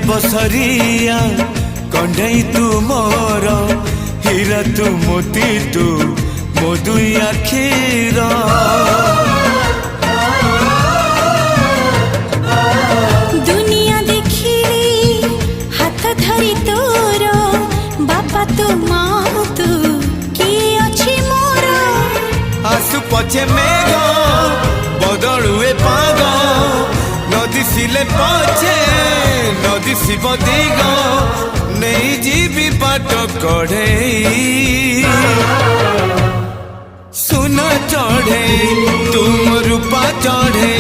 बसरिया कंढई तू मोर हीरा तू मोती तू मो दुई आखिर दुनिया देखिली हाथ धरी तोर बापा तू माँ तू किए अछि मोर आसु पछे मेघ बदलुए पाग नदी सिले पछे नदी शिव दिग नहीं जीवी बाट कढ़े सुन चढ़े तुम रूपा चढ़े